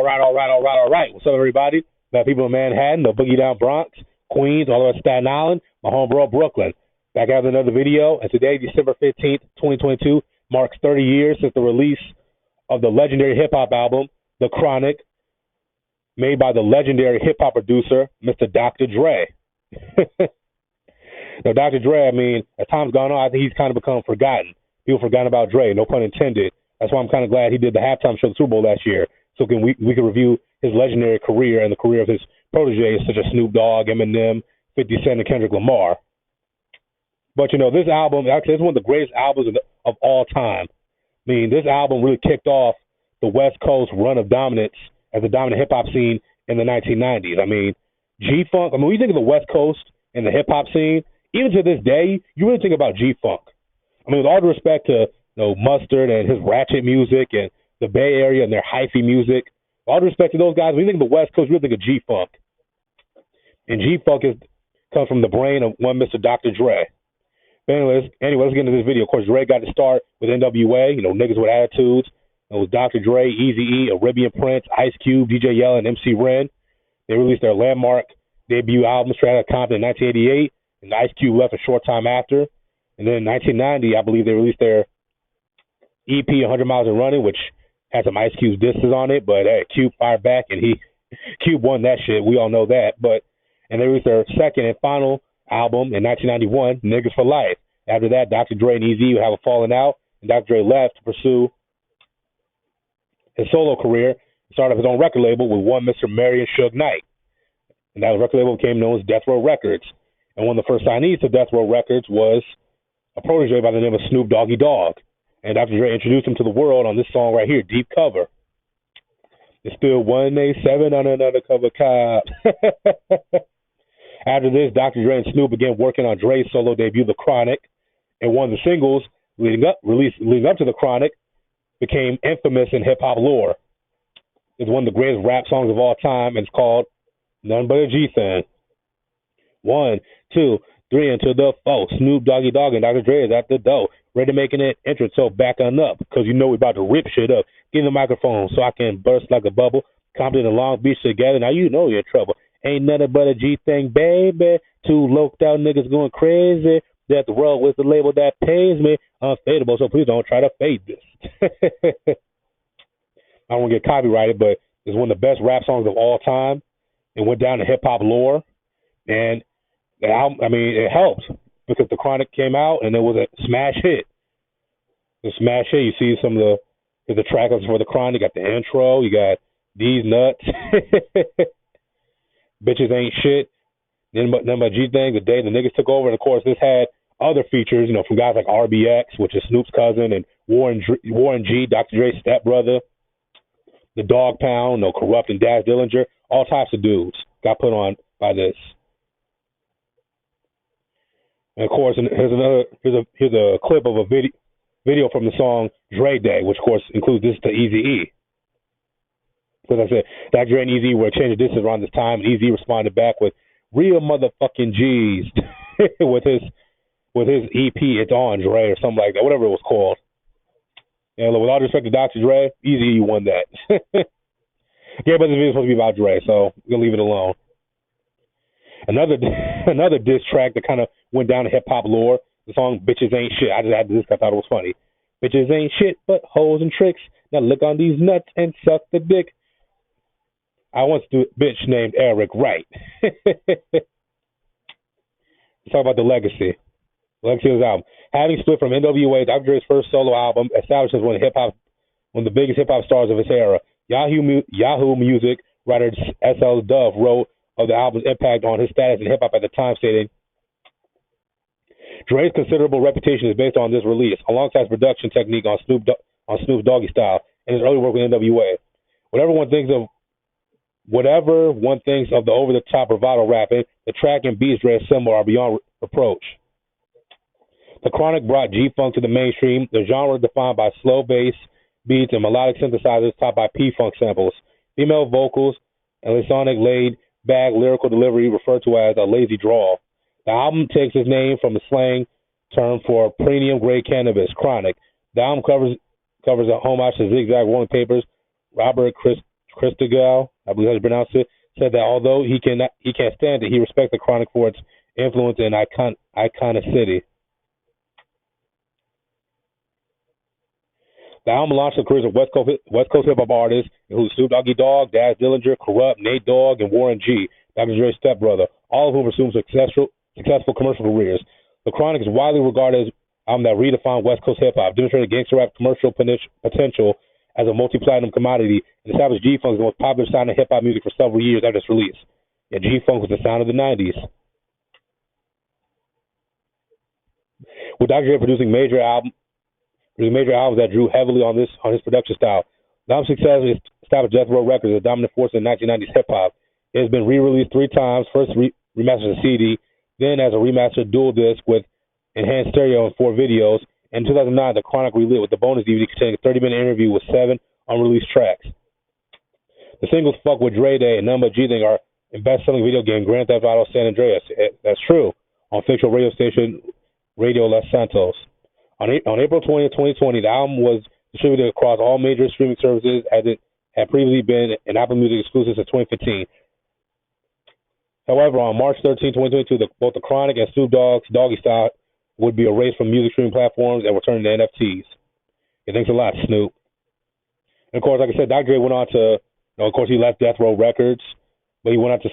All right. What's up, everybody? Got people in Manhattan, the Boogie Down Bronx, Queens, all the way to Staten Island, my homeborough, Brooklyn. Back out with another video, and today, December 15th, 2022, marks 30 years since the release of the legendary hip-hop album, The Chronic, made by the legendary hip-hop producer, Mr. Dr. Dre. Now, Dr. Dre, I mean, as time's gone on, I think he's kind of become forgotten. People forgotten about Dre, no pun intended. That's why I'm kind of glad he did the halftime show of the Super Bowl last year, so we can review his legendary career and the career of his proteges, such as Snoop Dogg, Eminem, 50 Cent, and Kendrick Lamar. But, you know, this album, actually, it's one of the greatest albums of all time. I mean, this album really kicked off the West Coast run of dominance as a dominant hip-hop scene in the 1990s. I mean, G-Funk, when you think of the West Coast and the hip-hop scene, even to this day, you really think about G-Funk. I mean, with all due respect to Mustard and his ratchet music and the Bay Area and their hyphy music, with all due respect to those guys, when you think of the West Coast, you really think of G-Funk. And G-Funk comes from the brain of one Mr. Dr. Dre. But anyway, let's get into this video. Of course, Dre got to start with NWA, niggas with attitudes. It was Dr. Dre, Eazy-E, Arabian Prince, Ice Cube, DJ Yella, and MC Ren. They released their landmark debut album, Straight Outta Compton, in 1988, and Ice Cube left a short time after. And then in 1990, I believe they released their EP, 100 Miles and Running, which had some Ice Cube's disses on it, but hey, Cube fired back, and Cube won that shit. We all know that. And they released their second and final album in 1991, Niggas for Life. After that, Dr. Dre and Eazy would have a falling out, and Dr. Dre left to pursue his solo career, started his own record label with one Mr. Marion Suge Knight. And that record label became known as Death Row Records. And one of the first signees to Death Row Records was a protege by the name of Snoop Doggy Dogg. And Dr. Dre introduced him to the world on this song right here, Deep Cover. It's still 187 on an undercover cop. After this, Dr. Dre and Snoop began working on Dre's solo debut, The Chronic, and one of the singles leading up to The Chronic became infamous in hip-hop lore. It's one of the greatest rap songs of all time, and it's called None But a G-Thing. 1, 2, 3, into the 4. Snoop Doggy Dogg and Dr. Dre is at the door, ready to make an entrance, so back on up, because we about to rip shit up. Give me the microphone so I can burst like a bubble. Compton and Long Beach together, now you know you're in trouble. Ain't nothing but a G-Thing, baby. Two loped out niggas going crazy. Death Row with the label that pays me. Unfadable, so please don't try to fade this. I don't want to get copyrighted, but it's one of the best rap songs of all time. It went down to hip-hop lore. And the album, it helped because The Chronic came out and it was a smash hit. The smash hit, you see some of the track for The Chronic. You got the intro. You got These Nuts. Bitches Ain't Shit. Then my G-Thing, The Day the Niggas Took Over. And, of course, this had other features, from guys like RBX, which is Snoop's cousin, and Warren G, Dr. Dre's stepbrother, the Dog Pound, Corrupt and Daz Dillinger. All types of dudes got put on by this. And, of course, here's a clip of a video from the song Dre Day, which, of course, includes this to Eazy-E. As I said, Dr. Dre and Eazy were exchanging disses around this time, and Eazy responded back with real motherfucking G's with his EP, It's On Dre, or something like that, whatever it was called. And with all due respect to Dr. Dre, Eazy won that. Yeah, but this video is supposed to be about Dre, so we'll leave it alone. Another diss track that kind of went down to hip-hop lore, the song Bitches Ain't Shit. I just added this because I thought it was funny. Bitches ain't shit but hoes and tricks. Now look on these nuts and suck the dick. I once knew a bitch named Eric Wright. Let's talk about the legacy. The legacy of his album. Having split from NWA, Dr. Dre's first solo album established as one of the biggest hip-hop stars of his era. Yahoo Music writer S.L. Dove wrote of the album's impact on his status in hip-hop at the time, stating, Dre's considerable reputation is based on this release, alongside his production technique on Snoop's Doggy Style and his early work with NWA. Whatever one thinks of the over-the-top bravado rapping, the track and beats Dre assemble are beyond reproach. The Chronic brought G-Funk to the mainstream, the genre defined by slow bass beats and melodic synthesizers topped by P-Funk samples, female vocals, and the sonic laid-back lyrical delivery referred to as a lazy drawl. The album takes its name from the slang term for premium-grade cannabis, Chronic. The album covers a homage to Zigzag Rolling Papers, Robert Christogal, I believe that's how you pronounce it, said that although he can't stand it, he respects the Chronic for its influence and iconicity. The album launched the careers of West Coast hip hop artists, including Snoop Doggy Dogg, Daz Dillinger, Corrupt, Nate Dogg, and Warren G, Dr. Dre's stepbrother, all of whom pursued successful commercial careers. The Chronic is widely regarded as an album that redefined West Coast hip hop, demonstrated gangster rap commercial potential as a multi-platinum commodity, and established G-Funk as the most popular sound in hip hop music for several years after its release. Yeah, G-Funk was the sound of the 90s. With Dr. Dre producing major albums that drew heavily on his production style. The album's success established Death Row Records as a dominant force in 1990s hip hop. It has been re-released 3 times, first remastered as a CD, then as a remastered dual disc with enhanced stereo and 4 videos. In 2009, The Chronic relit with the bonus DVD containing a 30-minute interview with 7 unreleased tracks. The singles Fuck With Dre Day and None But G-Thing are in best-selling video game Grand Theft Auto San Andreas. That's true. On fictional radio station Radio Los Santos. On April 20th, 2020, the album was distributed across all major streaming services as it had previously been an Apple Music exclusive since 2015. However, on March 13, 2022, both The Chronic and Snoop Dogg's Doggy Style would be erased from music streaming platforms and returned to NFTs. Yeah, thanks a lot, Snoop. And of course, like I said, Dr. Dre went on to, of course, he left Death Row Records, but he went on to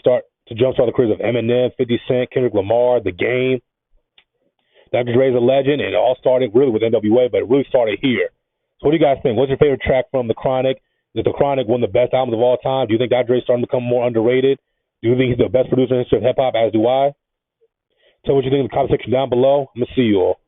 jumpstart the careers of Eminem, 50 Cent, Kendrick Lamar, The Game. Dr. Dre's a legend, and it all started really with NWA, but it really started here. So what do you guys think? What's your favorite track from The Chronic? Is The Chronic one of the best albums of all time? Do you think Dr. Dre's starting to become more underrated? Do you think he's the best producer in the history of hip-hop, as do I? Tell me what you think in the comment section down below. I'm going to see you all.